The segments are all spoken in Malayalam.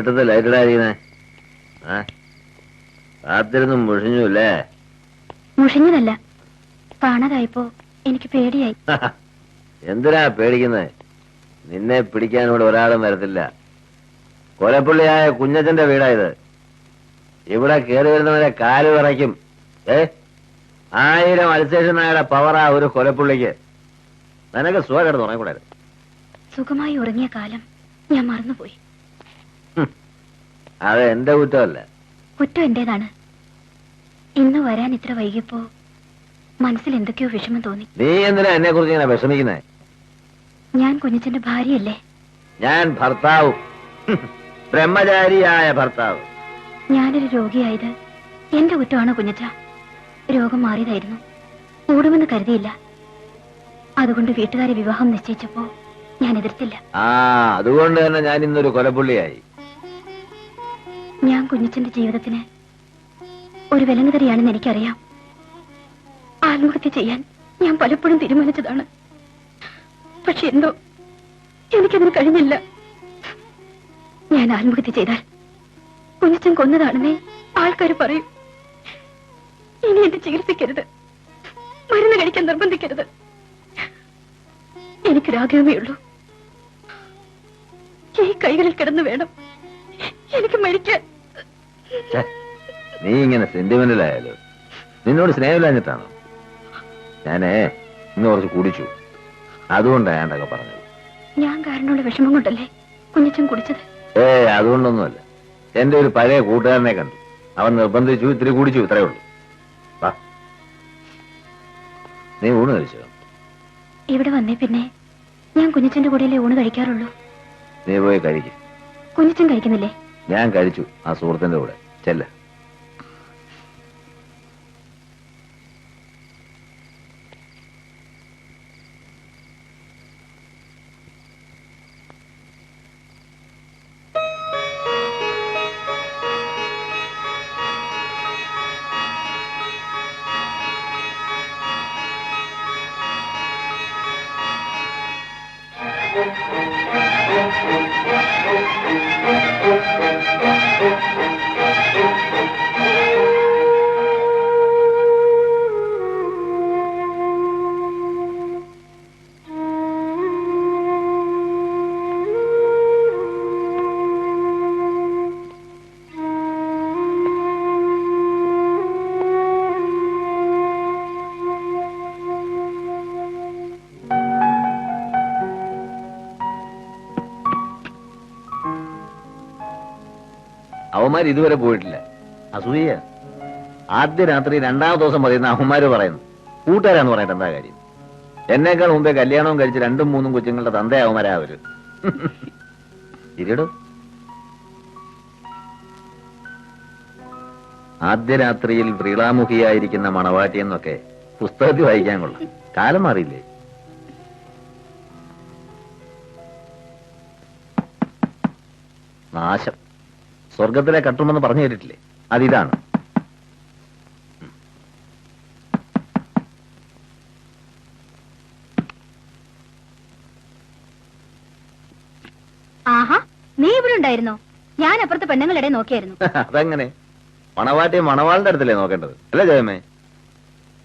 ഇരുട്ടത്തെ ലൈറ്റിടാതിരിക്കുന്നേ? കാത്തിരുന്ന് മുഷിഞ്ഞു അല്ലേ? മുഷിഞ്ഞതല്ല, കാണാതായപ്പോ എനിക്ക് പേടിയായി. എന്തിനാ പേടിക്കുന്നത്? നിന്നെ പിടിക്കാൻ ഇവിടെ ഒരാളും വരത്തില്ല. കൊലപ്പുള്ളിയായ കുഞ്ഞച്ചന്റെ വീടായത്. ഇവിടെ കയറി വരുന്നവരെ കാല് വിറയ്ക്കും. 1000 അൽസേഷൻ നായയുടെ പവറാ ഒരു കൊലപ്പുള്ളിക്ക്. നിനക്ക് സുഖം കിടന്ന് ഉറങ്ങിക്കൂടായിരുന്നു? സുഖമായി ഉറങ്ങിയ കാലം ഞാൻ മറന്നുപോയി. അത് എന്റെ കുറ്റമല്ല. കുറ്റം എന്റേതാണ്. ഇന്ന് വരാൻ ഇത്ര വൈകിയപ്പോ മനസ്സിൽ എന്തൊക്കെയോ വിഷമം തോന്നി. നീ എന്തിനാ എന്നെ കുറിച്ച് ഇങ്ങനെ വിഷമിക്കുന്നേ? ഞാൻ കുഞ്ഞച്ചന്റെ ഭാര്യയല്ലേ? ഞാൻ ഭർത്താവും, ബ്രഹ്മചാരിയായ ഭർത്താവ്. ഞാനൊരു രോഗിയായത് എന്റെ കുറ്റമാണോ കുഞ്ഞച്ച? രോഗം മാറിയതായിരുന്നു, കൂടുമെന്ന് കരുതിയില്ല. അതുകൊണ്ട് വീട്ടുകാരെ വിവാഹം നിശ്ചയിച്ചപ്പോ ഞാൻ എതിർത്തില്ല. അതുകൊണ്ട് തന്നെ ഞാൻ ഇന്നൊരു കൊലപ്പുള്ളിയായി. ഞാൻ കുഞ്ഞച്ചന്റെ ജീവിതത്തിന് ഒരു വിലങ്ങുതടിയാണെന്ന് എനിക്കറിയാം. ആത്മഹത്യ ചെയ്യാൻ ഞാൻ പലപ്പോഴും തീരുമാനിച്ചതാണ്. പക്ഷെ എന്തോ എനിക്കതിന് കഴിഞ്ഞില്ല. ഞാൻ ആത്മഹത്യ ചെയ്താൽ കുഞ്ഞച്ചൻ കൊന്നതാണെന്നേ ആൾക്കാർ പറയും. ഇനി എന്നെ ചികിത്സിക്കരുത്, മരുന്ന് കഴിക്കാൻ നിർബന്ധിക്കരുത്. എനിക്കൊരാഗ്രഹമേ ഉള്ളൂ, ഈ കൈകളിൽ കിടന്നു വേണം എനിക്ക് മരിക്കാൻ. നീ ഇങ്ങനെ സെന്റിമെന്റലായാലോ? നിന്നോട് സ്നേഹമില്ലാഞ്ഞിട്ടാണോ? ഞാനേ ഇന്ന് കുറച്ച് കുടിച്ചു, അതുകൊണ്ടാണ് ഞാനൊക്കെ പറഞ്ഞത്. ഞാൻ കാരണമുള്ള വിഷമം കൊണ്ടല്ലേ കുഞ്ഞച്ചൻ കുടിച്ചത്? അതുകൊണ്ടൊന്നുമല്ല. എന്റെ ഒരു പഴയ കൂട്ടുകാരനെ കണ്ടു, അവൻ നിർബന്ധിച്ചു, ഇത്തിരി കുടിച്ചു, ഇത്രയേ ഉള്ളൂ. വാ, നീ ഊണ് കഴിച്ചോ? ഇവിടെ വന്നേ പിന്നെ ഞാൻ കുഞ്ഞച്ചന്റെ കൂടെയല്ലേ ഊണ് കഴിക്കാറുള്ളൂ. നീ പോയി കഴിക്കും. കുഞ്ഞച്ചൻ കഴിക്കുന്നില്ലേ? ഞാൻ കഴിച്ചു, ആ സുഹൃത്തിന്റെ കൂടെ. ചെല്ല. അവന്മാർ ഇതുവരെ പോയിട്ടില്ല. അസൂയ. ആദ്യ രാത്രി 2ാം ദിവസം പറയുന്ന അവന്മാര് പറയുന്നു. കൂട്ടുകാരാന്ന് പറയട്ടെ എന്താ കാര്യം? എന്നേക്കാൾ മുമ്പേ കല്യാണവും കഴിച്ച് 2ഉം 3ഉം കൊച്ചുങ്ങളുടെ തന്തയാവന്മാരാ അവര്. ഇരിടോ. ആദ്യ രാത്രിയിൽ വ്രീളാമുഖിയായിരിക്കുന്ന മണവാട്ടി എന്നൊക്കെ പുസ്തകത്തിൽ വായിക്കാൻ കൊള്ളാം. കാലം മാറിയില്ലേ? നാശം. സ്വർഗത്തിലെ കട്ടുമെന്ന് പറഞ്ഞു കേട്ടിട്ടില്ലേ? അതിതാണ്. ആഹാ, നീ ഇവിടെ ഉണ്ടായിരുന്നോ? ഞാൻ അപ്പുറത്തെ പെണ്ണുങ്ങളുടെ നോക്കിയായിരുന്നു. അതെങ്ങനെ? മണവാട്ടിയെ മണവാളിന്റെ അടുത്തല്ലേ നോക്കേണ്ടത്, അല്ലേ ജയമേ?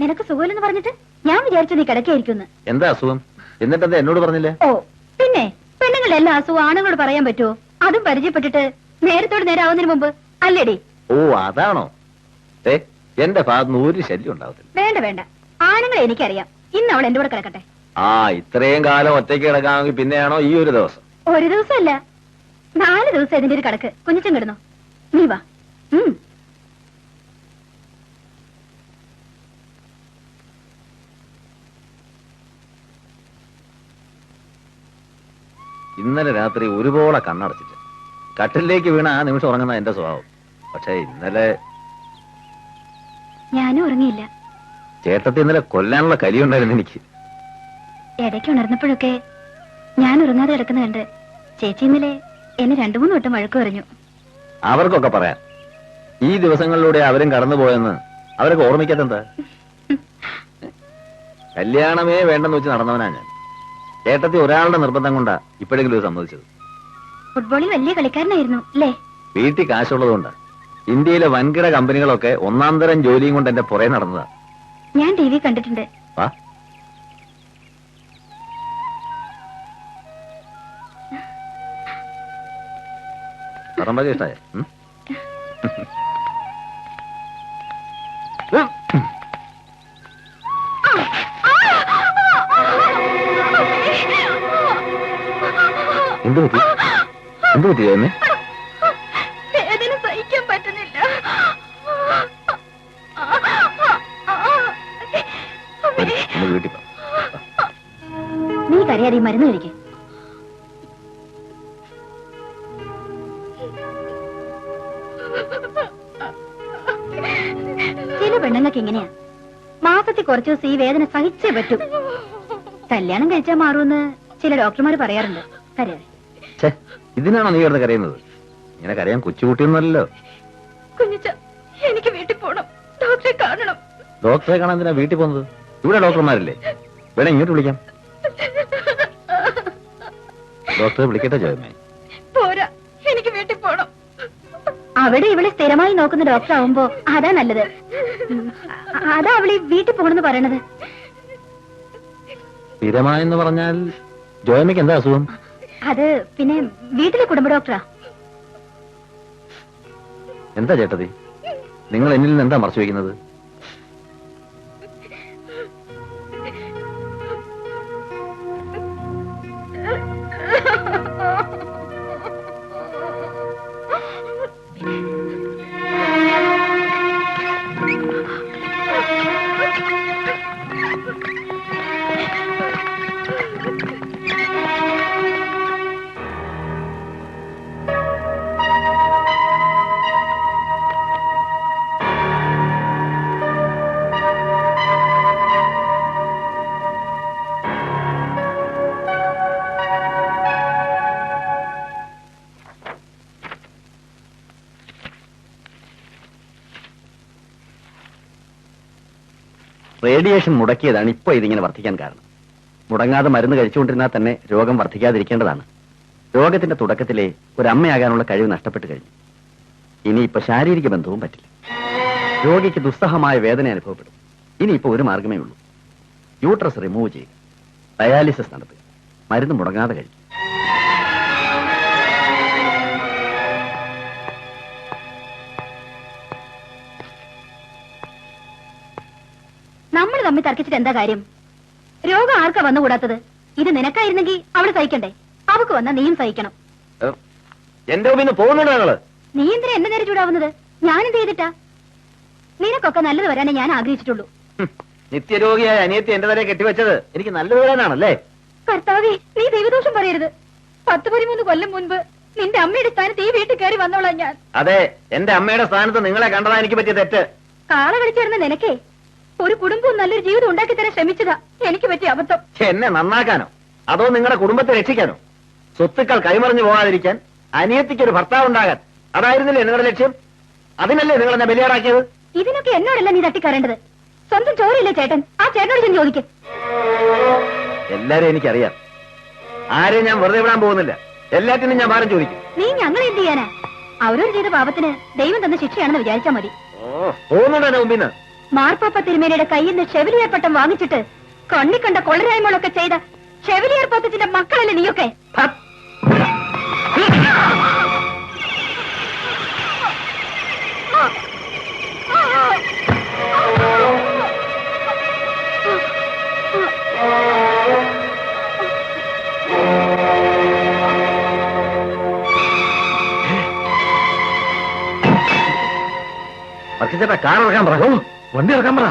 നിനക്ക് സുഖമില്ലെന്ന് പറഞ്ഞിട്ട് ഞാൻ വിചാരിച്ചു നീ കിടക്കായിരിക്കും. എന്താ അസുഖം? എന്നിട്ടെന്താ എന്നോട് പറഞ്ഞില്ലേ? ഓ പിന്നെ, പെണ്ണുങ്ങളുടെ എല്ലാ അസുഖം ആണുങ്ങളോട് പറയാൻ പറ്റുമോ? അതും പരിചയപ്പെട്ടിട്ട് നേരത്തോട് നേരെ ആവുന്നതിന് മുമ്പ് അല്ലേടി? ഓ അതാണോ? എന്റെ ഭാഗത്തുനിന്ന് ഒരു ശല്യം ഉണ്ടാവത്തില്ല. വേണ്ട വേണ്ട, ആണുങ്ങളെ എനിക്കറിയാം. ഇന്ന് അവൾ എന്റെ കൂടെ കിടക്കട്ടെ. ഇത്രയും കാലം ഒറ്റയ്ക്ക് കിടക്കാമെങ്കിൽ പിന്നെയാണോ ഈ ഒരു ദിവസം? ഒരു ദിവസമല്ല, 4 ദിവസം ഇതിന്റെ ഒരു കണക്ക്. കുഞ്ഞിച്ചൻ കിടന്നോ? നീ വാ. ഇന്നലെ രാത്രി ഒരുപോലെ കണ്ണടച്ചിട്ട് കട്ടിലേക്ക് വീണ ആ നിമിഷം ഉറങ്ങുന്ന എന്റെ സ്വഭാവം. പക്ഷെ ഇന്നലെ ഞാനും ഉറങ്ങിയില്ല. ചേട്ടത്തി ഇന്നലെ കൊല്ലാനുള്ള കലിയുണ്ടായിരുന്നു എനിക്ക്. ഇടയ്ക്ക് ഉണർന്നപ്പോഴൊക്കെ ഞാൻ ഉറങ്ങാതെ കിടക്കുന്ന കണ്ട് ചേച്ചി ഇന്നലെ എന്നെ 2-3 വട്ടം വഴക്ക് പറഞ്ഞു. അവർക്കൊക്കെ പറയാം, ഈ ദിവസങ്ങളിലൂടെ അവരും കടന്നുപോയെന്ന് അവരൊക്കെ ഓർമ്മിക്കാത്തെന്താ? കല്യാണമേ വേണ്ടെന്ന് വെച്ച് നടന്നവനാ ഞാൻ. ചേട്ടത്തി ഒരാളുടെ നിർബന്ധം കൊണ്ടാ ഇപ്പോഴെങ്കിലും ഇത് സമ്മതിച്ചത്. ഫുട്ബോളിൽ വലിയ കളിക്കാരനായിരുന്നു അല്ലേ? വീട്ടിൽ കാശുള്ളതുകൊണ്ട് ഇന്ത്യയിലെ വൻകിട കമ്പനികളൊക്കെ ഒന്നാം തരം ജോലിയും കൊണ്ട് എന്റെ പുറകെ നടന്നതാ. ഞാൻ ടി വി കണ്ടിട്ടുണ്ട്. വാ. പറമ്പൊക്കെ ഇഷ്ടായ? എന്ത് പറ്റി? എന്ത് പറ്റി എന്നെ? വേദന സഹിക്കാൻ പറ്റുന്നില്ല. നമുക്ക് വീട്ടിൽ പോ. നീ കരയാതെ ഈ മരുന്ന് കഴിക്കും. ചില പെണ്ണുങ്ങൾക്ക് ഇങ്ങനെയാ, മാസത്തിൽ കുറച്ചു ദിവസം ഈ വേദന സഹിച്ചേ പറ്റൂ. കല്യാണം കഴിച്ചാൽ മാറുമെന്ന് ചില ഡോക്ടർമാർ പറയാറുണ്ട്. കരയാതെ. ഛേ, ഇതിനാണോ നീ കിടന്ന് കരയുന്നത്? ഇങ്ങനെ കരയാൻ കൊച്ചുകുട്ടിയൊന്നുമല്ലോ. കുഞ്ഞിച്ച, എനിക്ക് വീട്ടിൽ പോണം, ഡോക്ടറെ കാണണം. ഡോക്ടറെ കാണാൻ എന്തിനാ വീട്ടിൽ പോകുന്നത്? ഇവിടെ ഡോക്ടർമാരില്ലേ? വേണേ ഇങ്ങോട്ട് വിളിക്കാം. ഡോക്ടറെ വിളിക്കട്ടെ ജോയമ്മേ? പോരാ, എനിക്ക് വീട്ടിൽ പോണം. അവിടെ ഇവളെ സ്ഥിരമായി നോക്കുന്ന ഡോക്ടർ ആവുമ്പോ അതാ നല്ലത്. അതാ അവളീ വീട്ടിൽ പോകണമെന്ന് പറയണത്. സ്ഥിരമായെന്ന് പറഞ്ഞാൽ ജോയമ്മയ്ക്ക് എന്താ അസുഖം? അത് പിന്നെ വീട്ടിലെ കുടുംബ ഡോക്ടറാ. എന്താ ചേട്ടതി, നിങ്ങൾ എന്നിൽ നിന്ന് എന്താ മറച്ചു വയ്ക്കുന്നത്? റേഡിയേഷൻ മുടക്കിയതാണ് ഇപ്പൊ ഇതിങ്ങനെ വർദ്ധിക്കാൻ കാരണം. മുടങ്ങാതെ മരുന്ന് കഴിച്ചുകൊണ്ടിരുന്നാൽ തന്നെ രോഗം വർദ്ധിക്കാതിരിക്കേണ്ടതാണ്. രോഗത്തിന്റെ തുടക്കത്തിലെ ഒരു അമ്മയാകാനുള്ള കഴിവ് നഷ്ടപ്പെട്ടു കഴിഞ്ഞു. ഇനിയിപ്പോ ശാരീരിക ബന്ധവും പറ്റില്ല. രോഗിക്ക് ദുസ്സഹമായ വേദന അനുഭവപ്പെടും. ഇനിയിപ്പോ ഒരു മാർഗമേ ഉള്ളൂ. യൂട്രസ് റിമൂവ് ചെയ്യുക, ഡയാലിസിസ് നടത്തുക, മരുന്ന് മുടങ്ങാതെ കഴിക്കും. നമ്മൾ തമ്മിൽ തർക്കിച്ചിട്ട് എന്താ കാര്യം? രോഗം ആർക്കാ വന്നുകൂടാത്തത്? ഇത് നിനക്കായിരുന്നെങ്കിൽ അവള് സഹിക്കണ്ടേ? അവക്ക് വന്നാ നീയും സഹിക്കണം. എന്റെ മുമ്പിൽ പോകുന്നുണ്ടോ നിങ്ങള്? നീ എന്തിനാ എന്നെ നേരെ ചൂടാവുന്നത്? ഞാനെന്ത് ചെയ്തിട്ടാ? നിനക്കൊക്കെ നല്ലത് വരാനേ ഞാൻ ആഗ്രഹിച്ചിട്ടുള്ളൂ. നിത്യരോഗിയായ അനിയത്തി എന്റെ തലയെ കെട്ടിവെച്ചത് എനിക്ക് നല്ലത് വരാനാണല്ലേ? കർത്താവേ, നീ ദൈവദോഷം പറയരുത്. 10-13 കൊല്ലം മുൻപ് നിന്റെ അമ്മയുടെ സ്ഥാനത്ത് ഈ വീട്ടിൽ കയറി വന്നോളാം ഞാൻ. അതെ, എന്റെ അമ്മയുടെ സ്ഥാനത്ത് നിങ്ങളെ കണ്ടതാ എനിക്ക് പറ്റിയ തെറ്റ്. കാള കളിച്ചിരുന്ന നിനക്കേ ഒരു കുടുംബവും നല്ലൊരു ജീവിതം ഉണ്ടാക്കി തരാൻ ശ്രമിച്ചതാ എനിക്ക് പറ്റിയ അബദ്ധം. എന്നെ നന്നാക്കാനോ അതോ നിങ്ങളുടെ കുടുംബത്തെ രക്ഷിക്കാനോ? സ്വത്തുക്കൾ കൈമറിഞ്ഞു പോകാതിരിക്കാൻ, അനിയത്തിക്ക് ഒരു ഭർത്താവ് ഉണ്ടാകാൻ, അതായിരുന്നില്ലേ നിങ്ങളുടെ ലക്ഷ്യം? അതിനല്ലേ നിങ്ങൾ എന്നെ ബലിയാറാക്കിയത്? ഇതിനൊക്കെ എന്നോടല്ല നീ തട്ടിക്കറേണ്ടത്. സ്വന്തം ചോരയില്ലേ ചേട്ടൻ? ആ ചേട്ടനോട് ചെന്ന് ചോദിക്കും. എല്ലാരും എനിക്കറിയാം. ആരെയും ഞാൻ വെറുതെ വിടാൻ പോകുന്നില്ല. എല്ലാറ്റിനും ഞാൻ ഭാരം ചോദിക്കും. നീ ഞങ്ങളെ എന്ത് ചെയ്യാനാ? അവരോട് ചെയ്ത പാപത്തിന് ദൈവം തന്ന ശിക്ഷയാണെന്ന് വിചാരിച്ചാ മതി. പോകുന്നുണ്ടോ എന്റെ മുമ്പിൽ നിന്ന്? മാർപ്പാപ്പ തിരുമേനിയുടെ കയ്യിൽ നിന്ന് ഷെവലിയർ പട്ടം വാങ്ങിച്ചിട്ട് കണ്ണിക്കണ്ട കൊള്ളരായ്മകളൊക്കെ ചെയ്ത ഷെവലിയർ പത്തത്തിന്റെ മക്കളല്ലേ നീയൊക്കെ? ചേട്ടാ കാർ ഇറക്കാൻ പറ. വണ്ടി ഇറക്കാൻ പറ.